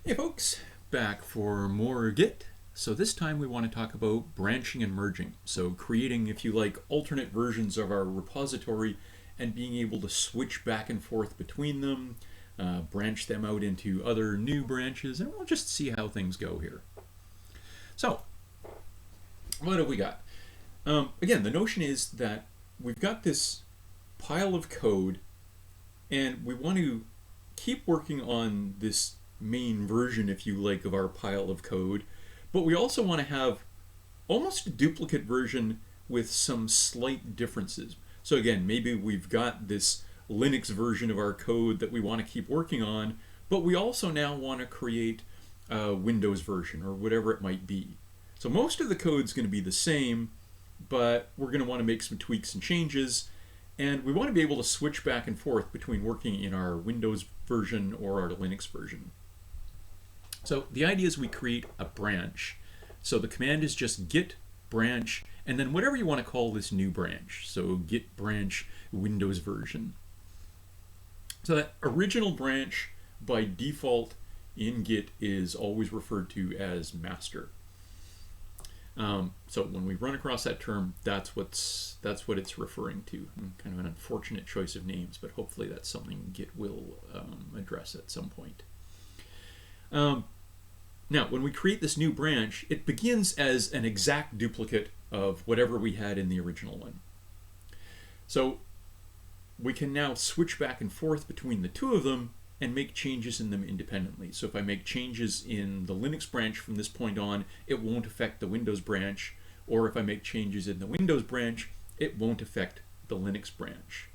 Hey folks, back for more Git. So this time we want to talk about branching and merging. So creating, if you like, alternate versions of our repository and being able to switch back and forth between them, branch them out into other new branches, and we'll just see how things go here. So, what have we got? Again, the notion is that we've got this pile of code and we want to keep working on this main version, if you like, of our pile of code, but we also want to have almost a duplicate version with some slight differences. So again, maybe we've got this Linux version of our code that we want to keep working on, but we also now want to create a Windows version or whatever it might be. So most of the code's going to be the same, but we're going to want to make some tweaks and changes, and we want to be able to switch back and forth between working in our Windows version or our Linux version. So the idea is we create a branch. So the command is just git branch, and then whatever you want to call this new branch. So git branch Windows version. So that original branch by default in Git is always referred to as master. So when we run across that term, that's what it's referring to. Kind of an unfortunate choice of names, but hopefully that's something Git will address at some point. Now, when we create this new branch, it begins as an exact duplicate of whatever we had in the original one. So we can now switch back and forth between the two of them and make changes in them independently. So if I make changes in the Linux branch from this point on, it won't affect the Windows branch, or if I make changes in the Windows branch, it won't affect the Linux branch.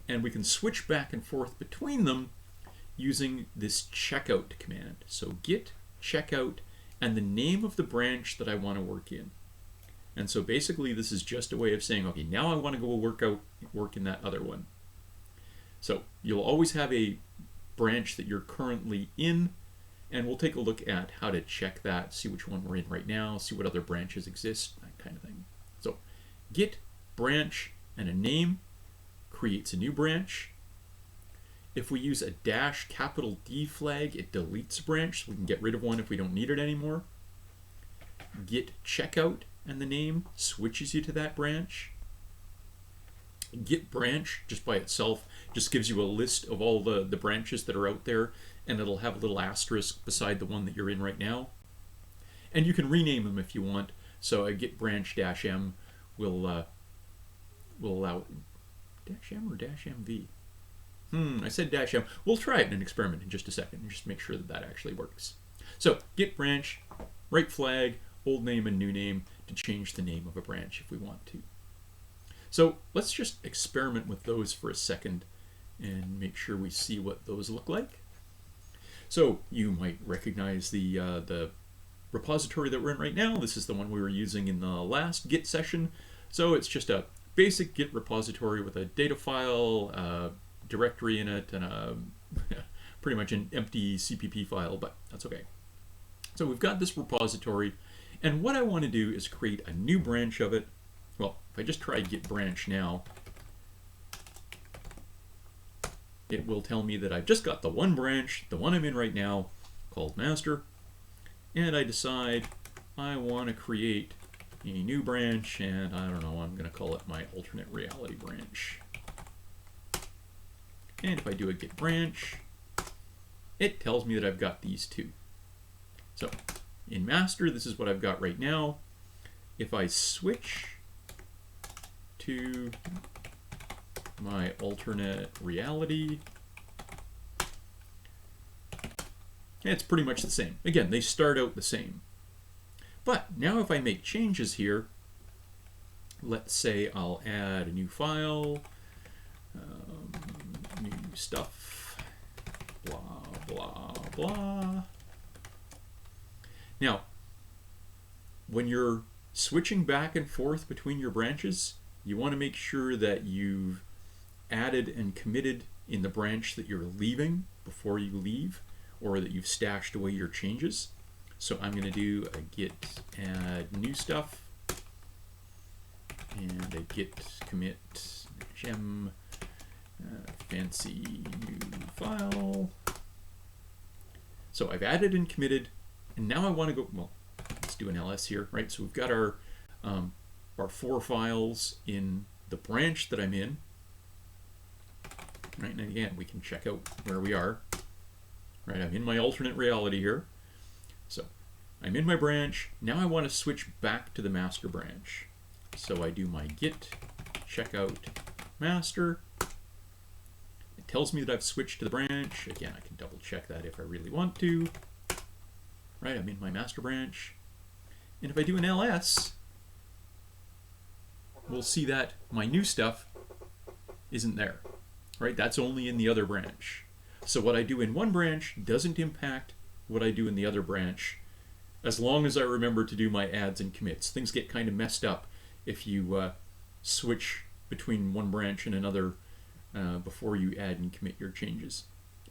And we can switch back and forth between them using this checkout command. So git checkout and the name of the branch that I want to work in. And so basically this is just a way of saying, okay, now I want to go work in that other one. So you'll always have a branch that you're currently in, and we'll take a look at how to check that, see which one we're in right now, see what other branches exist, that kind of thing. So git branch and a name creates a new branch. If we use a -D flag, it deletes a branch, so we can get rid of one if we don't need it anymore. Git checkout and the name switches you to that branch. Git branch, just by itself, just gives you a list of all the branches that are out there, and it'll have a little asterisk beside the one that you're in right now. And you can rename them if you want. So a git branch -m will allow -m or -mv. I said -m. We'll try it in an experiment in just a second and just make sure that that actually works. So git branch, right flag, old name and new name to change the name of a branch if we want to. So let's just experiment with those for a second and make sure we see what those look like. So you might recognize the repository that we're in right now. This is the one we were using in the last Git session. So it's just a basic Git repository with a data file, directory in it, and pretty much an empty CPP file, but that's okay. So we've got this repository, and what I want to do is create a new branch of it. Well, if I just try git branch now, it will tell me that I've just got the one branch, the one I'm in right now, called master, and I decide I want to create a new branch, and I don't know, I'm going to call it my alternate reality branch. And if I do a git branch, it tells me that I've got these two. So in master, this is what I've got right now. If I switch to my alternate reality, it's pretty much the same. Again, they start out the same. But now if I make changes here, let's say I'll add a new file, new stuff, blah, blah, blah. Now, when you're switching back and forth between your branches, you want to make sure that you've added and committed in the branch that you're leaving before you leave, or that you've stashed away your changes. So I'm going to do a git add new stuff and a git commit gem fancy new file. So I've added and committed, and now I want to go, well, let's do an ls here, right? So we've got our 4 files in the branch that I'm in, right? And again, we can check out where we are, right? I'm in my alternate reality here. So I'm in my branch. Now I want to switch back to the master branch. So I do my git checkout master. It tells me that I've switched to the branch. Again, I can double check that if I really want to. Right, I'm in my master branch. And if I do an ls, we'll see that my new stuff isn't there. Right, that's only in the other branch. So what I do in one branch doesn't impact what I do in the other branch, as long as I remember to do my adds and commits. Things get kind of messed up if you switch between one branch and another before you add and commit your changes.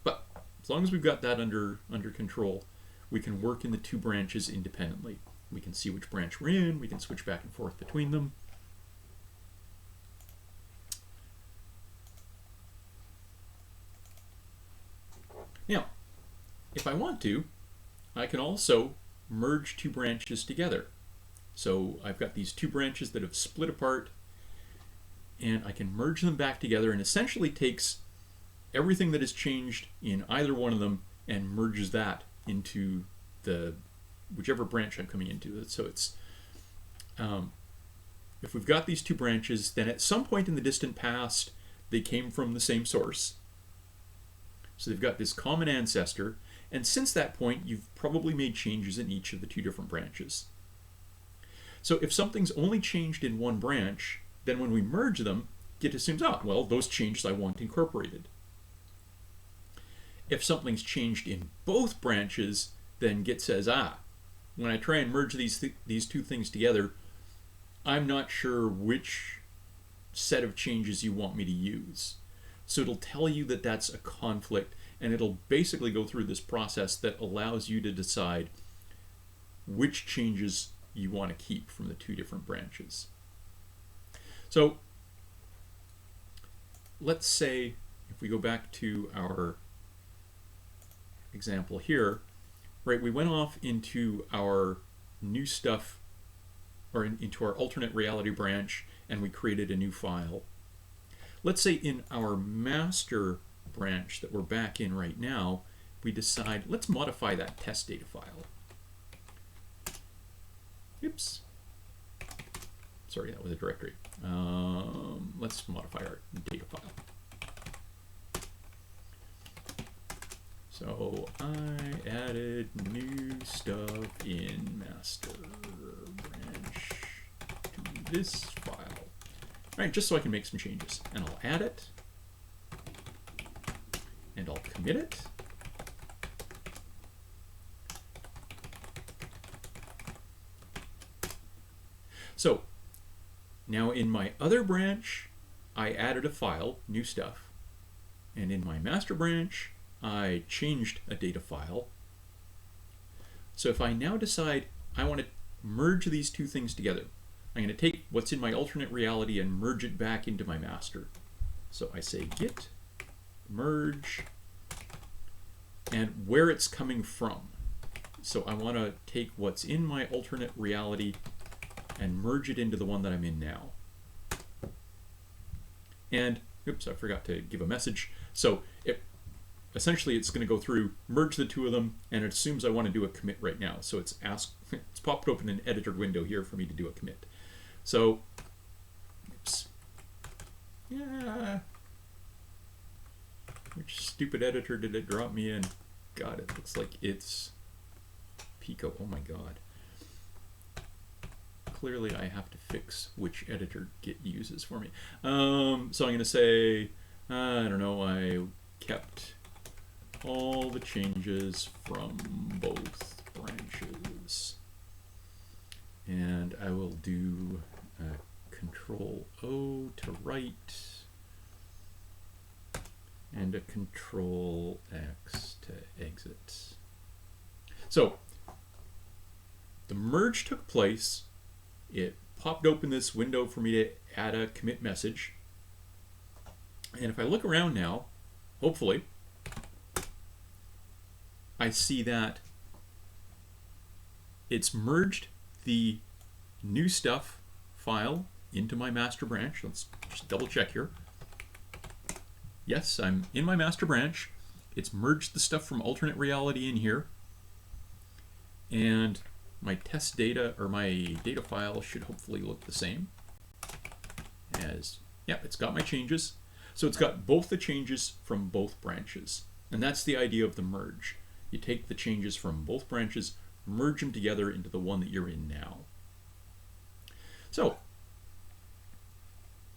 But as long as we've got that under control, we can work in the 2 branches independently. We can see which branch we're in, we can switch back and forth between them. Now, if I want to, I can also merge 2 branches together. So I've got these 2 branches that have split apart, and I can merge them back together, and essentially takes everything that has changed in either one of them and merges that into the whichever branch I'm coming into. So it's if we've got these 2 branches, then at some point in the distant past they came from the same source. So they've got this common ancestor, and since that point you've probably made changes in each of the 2 different branches. So if something's only changed in one branch, then when we merge them, Git assumes, oh, well, those changes I want incorporated. If something's changed in both branches, then Git says, when I try and merge these 2 things together, I'm not sure which set of changes you want me to use. So it'll tell you that that's a conflict, and it'll basically go through this process that allows you to decide which changes you want to keep from the 2 different branches. So let's say if we go back to our example here, right, we went off into our new stuff, or into our alternate reality branch, and we created a new file. Let's say in our master branch that we're back in right now, we decide, let's modify that test data file. Oops. Sorry, that was a directory. Let's modify our data file. So I added new stuff in master branch to this file. All right, just so I can make some changes. And I'll add it. And I'll commit it. So now in my other branch, I added a file, new stuff. And in my master branch, I changed a data file. So if I now decide I want to merge these 2 things together, I'm going to take what's in my alternate reality and merge it back into my master. So I say git merge, and where it's coming from. So I want to take what's in my alternate reality and merge it into the one that I'm in now. And oops, I forgot to give a message. So essentially it's going to go through, merge the 2 of them, and it assumes I want to do a commit right now. So it's popped open an editor window here for me to do a commit. So, oops. Yeah. Which stupid editor did it drop me in? God, it looks like it's Pico. Oh my God. Clearly I have to fix which editor Git uses for me. So I'm going to say, I don't know, I kept all the changes from both branches. And I will do Control O to write and a Control X to exit. So the merge took place. It popped open this window for me to add a commit message. And if I look around now, hopefully, I see that it's merged the new stuff file into my master branch. Let's just double check here. Yes, I'm in my master branch. It's merged the stuff from alternate reality in here. And my test data, or my data file, should hopefully look the same as, yeah, it's got my changes. So it's got both the changes from both branches. And that's the idea of the merge. You take the changes from both branches, merge them together into the one that you're in now. So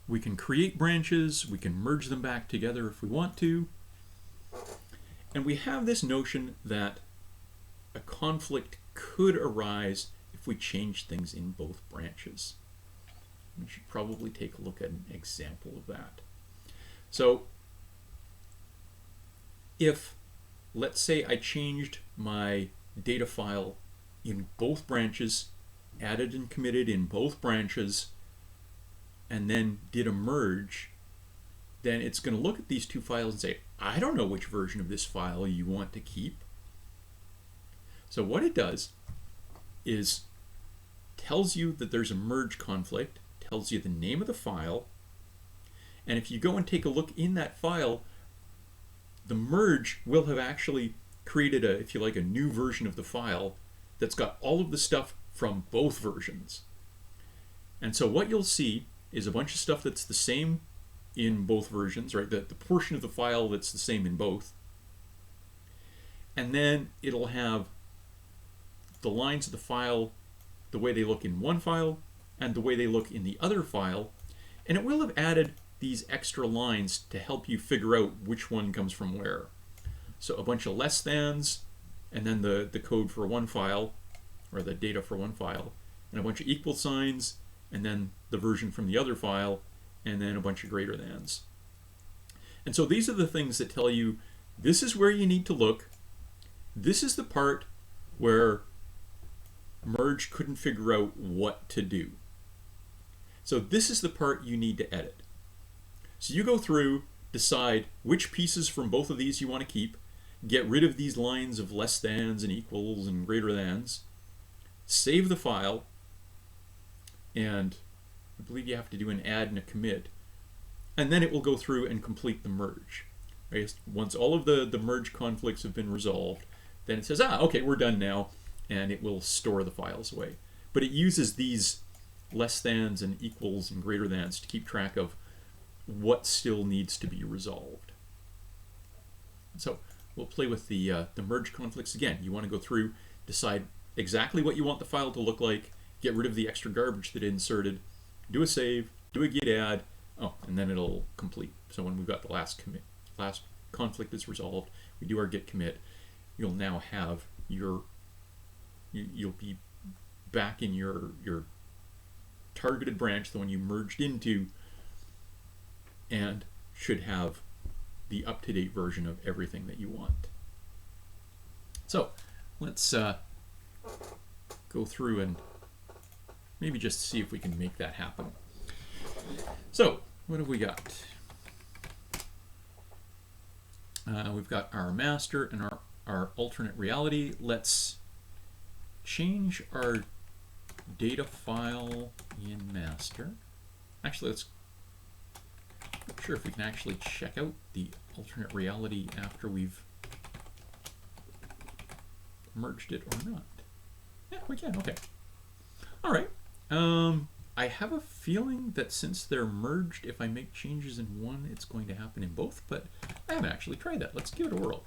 we can create branches, we can merge them back together if we want to. And we have this notion that a conflict could arise if we change things in both branches. We should probably take a look at an example of that. So if, let's say, I changed my data file in both branches, added and committed in both branches, and then did a merge, then it's going to look at these two files and say, I don't know which version of this file you want to keep. So what it does is tells you that there's a merge conflict, tells you the name of the file, and if you go and take a look in that file, the merge will have actually created a, if you like, a new version of the file that's got all of the stuff from both versions. And so what you'll see is a bunch of stuff that's the same in both versions, right? The portion of the file that's the same in both. And then it'll have the lines of the file, the way they look in one file and the way they look in the other file. And it will have added these extra lines to help you figure out which one comes from where. So a bunch of less thans, and then the code for one file, or the data for one file, and a bunch of equal signs, and then the version from the other file, and then a bunch of greater thans. And so these are the things that tell you this is where you need to look. This is the part where merge couldn't figure out what to do. So this is the part you need to edit. So you go through, decide which pieces from both of these you want to keep, get rid of these lines of less thans and equals and greater thans, save the file, and I believe you have to do an add and a commit, and then it will go through and complete the merge. Right? Once all of the merge conflicts have been resolved, then it says, okay, we're done now, and it will store the files away. But it uses these less thans and equals and greater thans to keep track of what still needs to be resolved. So we'll play with the merge conflicts again. You want to go through, decide exactly what you want the file to look like, get rid of the extra garbage that it inserted, do a save, do a git add, and then it'll complete. So when we've got the last conflict is resolved, we do our git commit, you'll now have you'll be back in your targeted branch, the one you merged into, and should have the up-to-date version of everything that you want. So let's go through and maybe just see if we can make that happen. So what have we got? We've got our master and our alternate reality. Let's change our data file in master. Actually, I'm not sure if we can actually check out the alternate reality after we've merged it or not. Yeah, we can. Okay. All right. I have a feeling that since they're merged, if I make changes in one, it's going to happen in both, but I haven't actually tried that. Let's give it a whirl.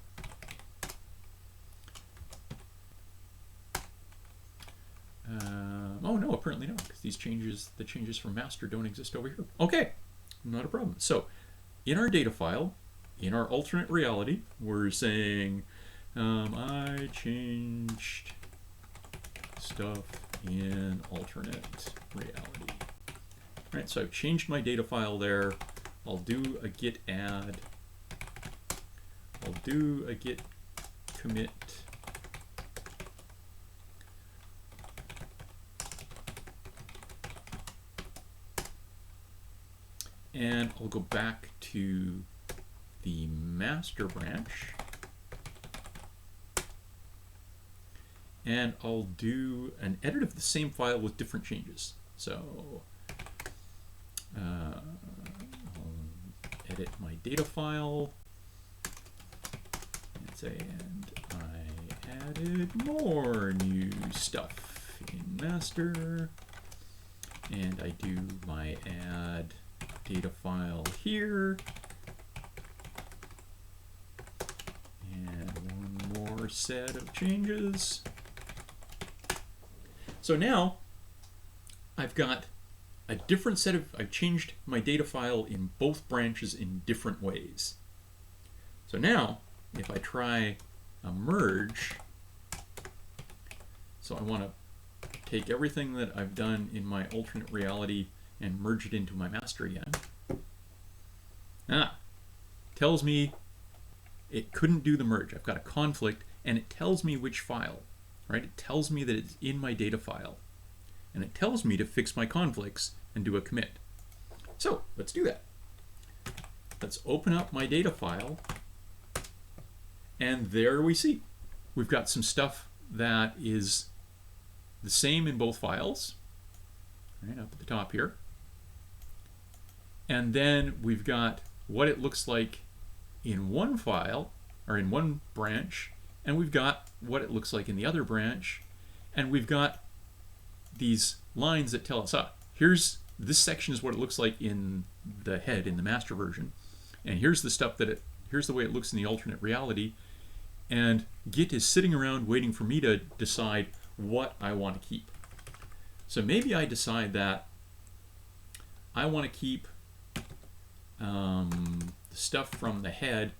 Oh no, apparently not, because the changes from master don't exist over here. Okay, not a problem. So in our data file, in our alternate reality, we're saying I changed stuff in alternate reality. All right, so I've changed my data file there. I'll do a git add. I'll do a git commit. And I'll go back to the master branch. and I'll do an edit of the same file with different changes. So I'll edit my data file and say, and I added more new stuff in master, and I do my add data file here, and one more set of changes. So now I've got a different set of, I've changed my data file in both branches in different ways. So now if I try a merge, so I want to take everything that I've done in my alternate reality and merge it into my master again. Tells me it couldn't do the merge. I've got a conflict, and it tells me which file, right? It tells me that it's in my data file, and it tells me to fix my conflicts and do a commit. So let's do that. Let's open up my data file, and there we see we've got some stuff that is the same in both files, right up at the top here. And then we've got what it looks like in one file, or in one branch, and we've got what it looks like in the other branch, and we've got these lines that tell us, here's this section is what it looks like in the head in the master version, and here's the stuff that here's the way it looks in the alternate reality, and Git is sitting around waiting for me to decide what I want to keep. So maybe I decide that I want to keep the stuff from the head,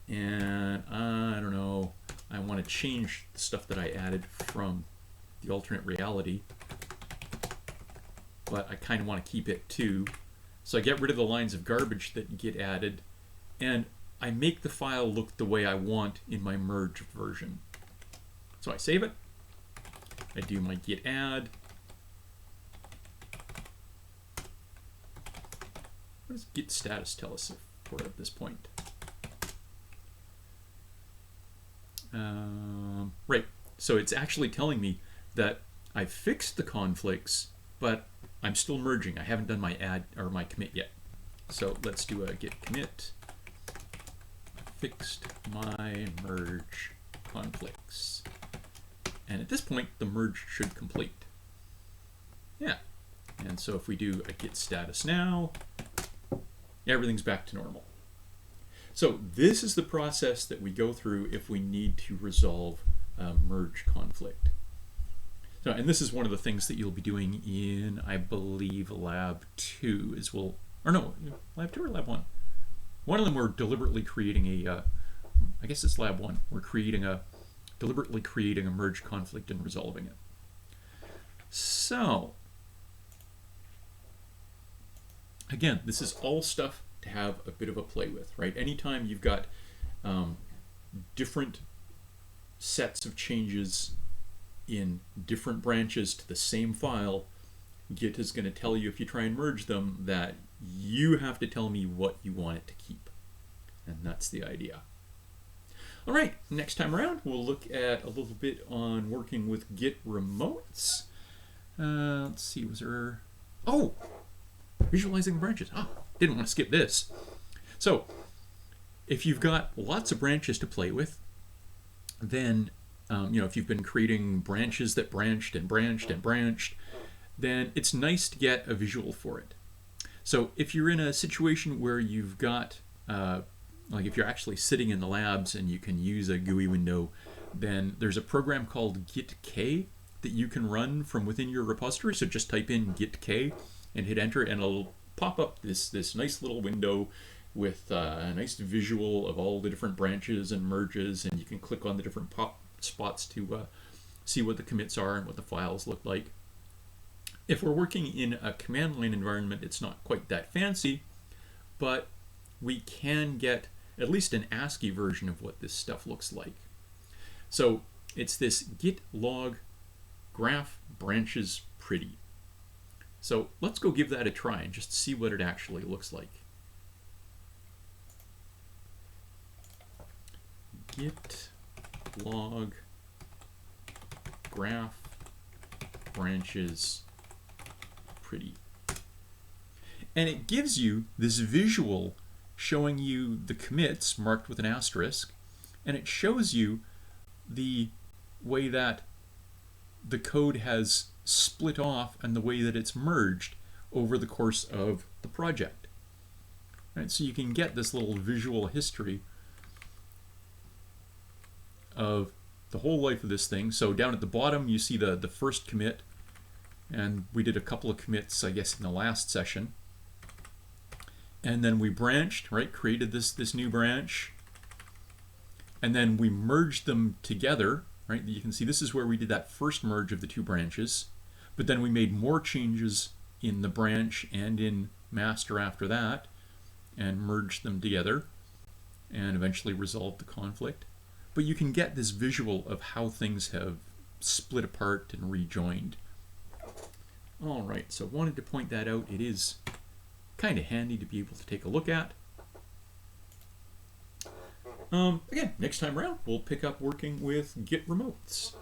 and I don't know, I want to change the stuff that I added from the alternate reality, but I kind of want to keep it too. So I get rid of the lines of garbage that get added, and I make the file look the way I want in my merged version. So I save it, I do my git add. What does git status tell us for at this point? Right, so it's actually telling me that I fixed the conflicts, but I'm still merging. I haven't done my add or my commit yet. So let's do a git commit. Fixed my merge conflicts. And at this point, the merge should complete. Yeah. And so if we do a git status now, everything's back to normal. So this is the process that we go through if we need to resolve a merge conflict. So, and this is one of the things that you'll be doing in, I believe, lab 2 is we'll, or no, lab 2 or lab 1? One of them we're deliberately creating a, I guess it's lab 1. We're deliberately creating a merge conflict and resolving it. So, again, this is all stuff to have a bit of a play with, right? Anytime you've got different sets of changes in different branches to the same file, Git is going to tell you if you try and merge them that you have to tell me what you want it to keep. And that's the idea. All right, next time around, we'll look at a little bit on working with Git remotes. Let's see, was there... Oh! Visualizing branches. Didn't want to skip this. So, if you've got lots of branches to play with, then, if you've been creating branches that branched and branched and branched, then it's nice to get a visual for it. So if you're in a situation where you've got, like if you're actually sitting in the labs and you can use a GUI window, then there's a program called gitk that you can run from within your repository. So just type in gitk and hit enter, and it'll pop up this nice little window with a nice visual of all the different branches and merges, and you can click on the different spots to see what the commits are and what the files look like. If we're working in a command line environment, it's not quite that fancy, but we can get at least an ASCII version of what this stuff looks like. So it's this git log graph branches pretty. So let's go give that a try and just see what it actually looks like. Git log graph branches pretty. And it gives you this visual showing you the commits marked with an asterisk, and it shows you the way that the code has split off and the way that it's merged over the course of the project. Right, so you can get this little visual history of the whole life of this thing. So down at the bottom you see the first commit, and we did a couple of commits, I guess, in the last session. And then we branched, right, created this new branch, and then we merged them together, right? You can see this is where we did that first merge of the two branches, but then we made more changes in the branch and in master after that, and merged them together, and eventually resolved the conflict. But you can get this visual of how things have split apart and rejoined. All right, so wanted to point that out. It is kind of handy to be able to take a look at. Again, next time around, we'll pick up working with Git remotes.